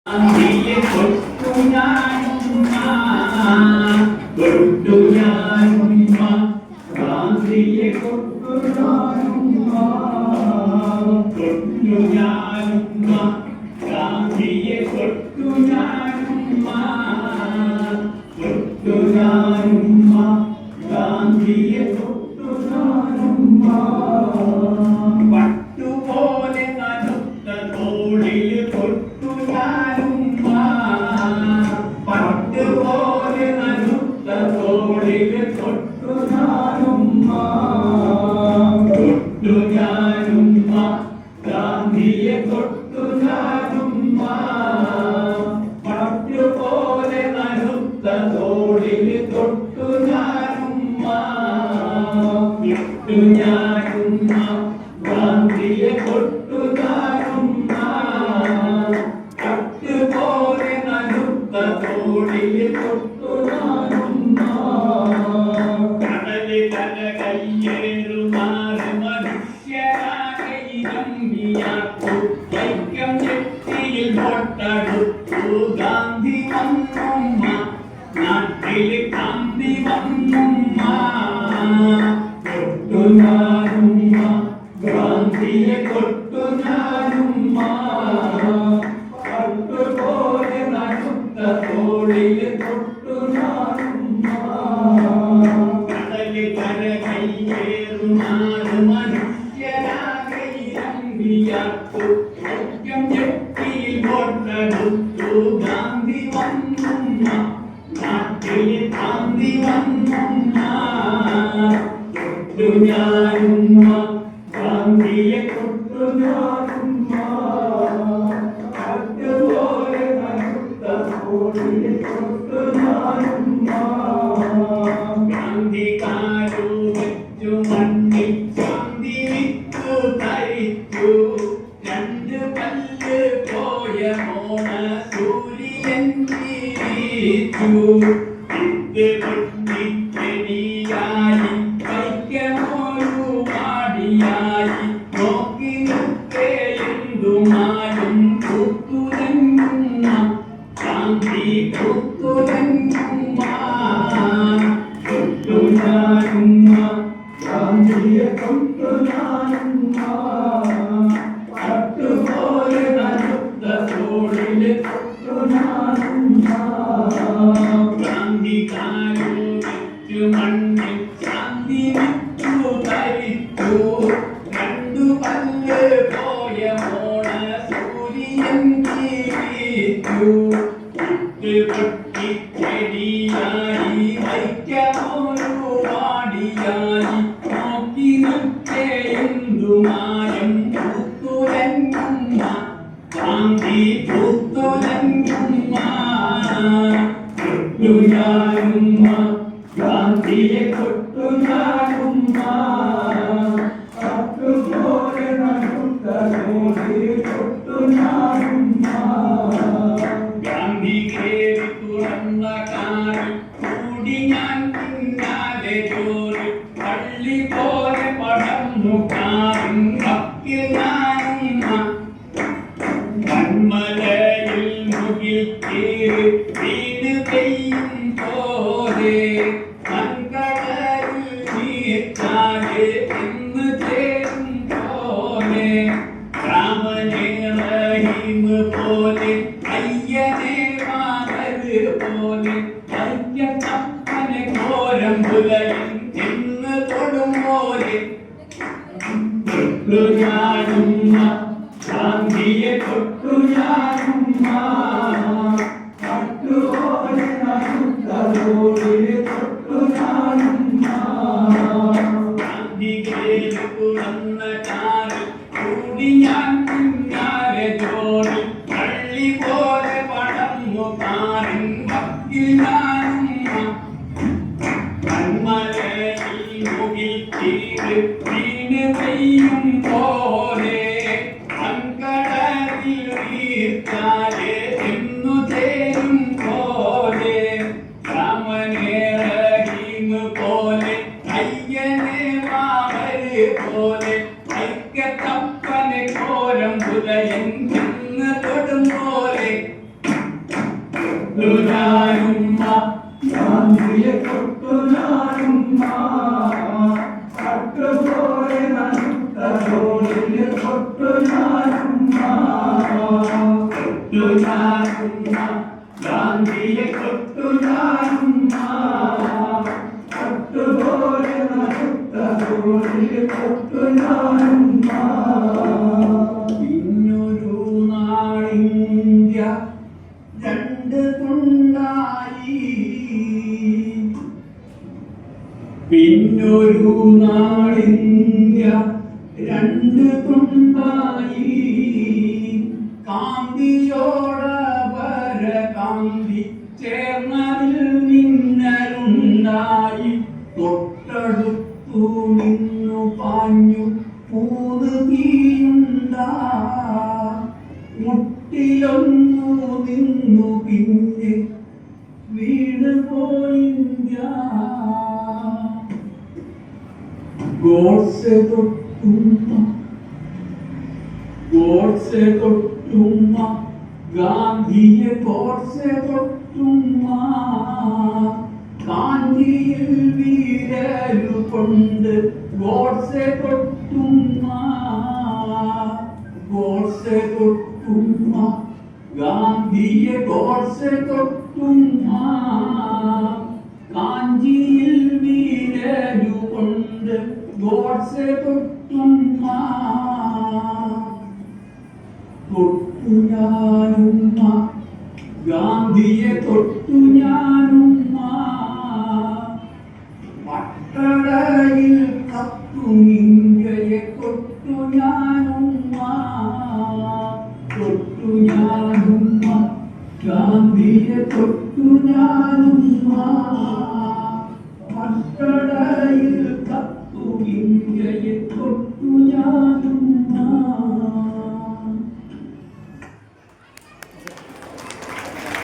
പട്ടുപോലെ നനുത്ത തോളിൽ പട്ടുപോലെ നനുത്ത തോളിൽ തൊട്ടു ഞാനുമ്മ ഗാന്ധിയെ തൊട്ടു ഞാനുമ്മ പട്ടുപോലെ നനുത്ത തോളിൽ തൊട്ടു ഞാനുമ്മ ഇട്ടു ഞാനുമ്മ ഗാന്ധിയെ തൊട്ടു ഞാനുമ്മ പട്ടുപോലെ നനുത്ത തോളിൽ തൊട്ടു ഞാനുമ്മ കടല് കര കയ്യേറുമാറ് മനുഷ്യരാകെ ഇരമ്പിയാക്കു വൈക്കം ചെട്ടിയിൽ പൊട്ടടുത്തു ഗാന്ധി വന്നുമ്മ നാട്ടിൽ കാന്തി വന്നുമ്മ തൊട്ടു ഞാനുമ്മ ഗാന്ധിയെ തൊട്ടു ഞാനുമ്മ പട്ടുപോലെ നനുത്ത തോളിൽ തൊട്ടു ഞാനുമ്മ കടല് കര കയ്യേറുമാറ് മനുഷ്യരാകെ ഇരമ്പിയാക്കു വൈക്കം ചെട്ടിയിൽ പൊട്ടടുത്തു ഗാന്ധി വന്നുമ്മ നാട്ടിൽ കാന്തി വന്നുമ്മ തൊട്ടു ഞാനുമ്മ ഗാന്ധിയെ തൊട്ടു ഞാനുമ്മ പട്ടുപോലെ നനുത്ത തോളിൽ തൊട്ടു ഞാനുമ്മ ഗാന്ധി കാലു വെച്ചു മണ്ണിൽ ചാന്തി വിത്തു തരിച്ചു രണ്ട് പല്ല് പോയ മോണ സൂര്യൻ ജീവിച്ചു ഇത് പൊട്ടിച്ചെടിയായി വൈക്കമോരു മാടിയായി നോക്കി നിൽക്കേ എന്തുമായും പൂത്തുലങ്ങുന്ന ഗാന്ധി പൂത്തുലങ്ങുമ്മ തൊട്ടു ഞാനുമ്മ ഗാന്ധിയെ തൊട്ടു ഞാനുമ്മ പട്ടുപോലെ നനുത്ത തോളിൽ തൊട്ടു ഞാനുമ്മ ഗാന്ധി കാലു വെച്ചു മണ്ണിൽ ശാന്തി വിത്തു തരിച്ചു രണ്ടു പല്ല് പോയ മോണ സൂര്യൻ ജീവിച്ചു ഇത് പൊട്ടിച്ചെടിയായി വൈക്കമോരു വാടിയായി നോക്കി നിൽക്കേ എന്തുമായും പൂത്തുലങ്ങുമ്മ ഗാന്ധി പൂത്തുലങ്ങുമ്മ തൊട്ടു ഞാനുമ്മ ഗാന്ധിയെ തൊട്ടു ഞാനുമ്മ പട്ടുപോലെ നനുത്ത തോളിൽ തൊട്ടു ഞാനുമ്മ ഗാന്ധി കേറി തുറന്ന കാറിൽ കൂടി ഞാൻ പിന്നാലെ ചോറി പള്ളി പോലെ പടർന്നു കാറിൻ വക്കിൽ ഞാനുമ്മ കന്മലയിൽ മുകിൽ കേറി വീണ് പെയ്യും പോലെ കൺകടലിൽ നീച്ചാലെ എന്ന് ചേരും പോലെ രാമനെ റഹീം പോലെ അയ്യനെ മാമര് പോലെ അയ്യപ്പനെ ഘോരം പുലയൻ എന്ന് തൊടും പോലെ തൊട്ടു ഞാനുമ്മ ഗാന്ധിയെ തൊട്ടു ഞാനുമ്മ പട്ടുപോലെ നനുത്ത തോളിൽ തൊട്ടു ഞാനുമ്മ ഗാന്ധി കേറി തുറന്ന കാറിൽ കൂടി ഞാൻ പിന്നാലെ ചോറിൽ പള്ളി പോലെ പടർന്നു കാറിൻ വക്കിൽ ഞാനുമ്മ കന്മലയിൽ മുകിൽ കേറി വീണ് പെയ്യും പോലെ കൺകടലിൽ നീർച്ചാലെ എന്നു ചേരും പോലെ രാമനെ റഹീം പോലെ അയ്യനെ മാമര് പോലെ ഐക്യത്തപ്പനെ ഘോരം പുലയൻ എന്ന് തൊടും പോലെ തൊട്ടു ഞാനുമ്മ ഗാന്ധിയെ തൊട്ടു ഞാനുമ്മ പട്ടുപോലെ നനുത്ത തോളിലെ തൊട്ടു ഞാനുമ്മ തൊട്ടു ഞാനുമ്മ ഗാന്ധിയെ തൊട്ടു ഞാനുമ്മ പട്ടുപോലെ നനുത്ത തോളിലെ തൊട്ടു ഞാനുമ്മ പിന്നൊരു നാളിന്ത്യ രണ്ട് തുണ്ടായി പിന്നൊരു നാളിന്ത്യ രണ്ട് തുണ്ടായി കാന്തിയോടവര കാന്തി ചേർന്നതിൽ മിന്നലുണ്ടായി തൊട്ടടുത്തു നിന്നു പാഞ്ഞു മൂന്ന് തീയുണ്ടാ മുട്ടിലൊന്നു നിന്നു പിന്നെ വീണ് പോയിന്ത്യ ഗോഡ്സെ തൊട്ടുമ്മ ഗാന്ധിയെ ഗോഡ്സെ തൊട്ടുമ്മ കാഞ്ചിയിൽ വീരലു കൊണ്ട് ഗോഡ്സെ തൊട്ടുമ്മ ഗോഡ്സെ തൊട്ടുമ്മ ഗാന്ധിയെ ഗോഡ്സെ തൊട്ടുമ്മ കാഞ്ചിയിൽ വീരലു കൊണ്ട് ഗോഡ്സെ തൊട്ടുമ്മ തൊട്ടു ഞാനുമ്മ ഗാന്ധിയെ തൊട്ടു ഞാനുമ്മ പട്ടടയിൽ കത്തും ഇന്ത്യയെ തൊട്ടു ഞാനുമ്മ തൊട്ടു ഞാനുമ്മ ഗാന്ധിയെ തൊട്ടു ഞാനുമ്മ പട്ടടയിൽ കത്തും ഇന്ത്യയെ തൊട്ടു ഞാനുമ്മ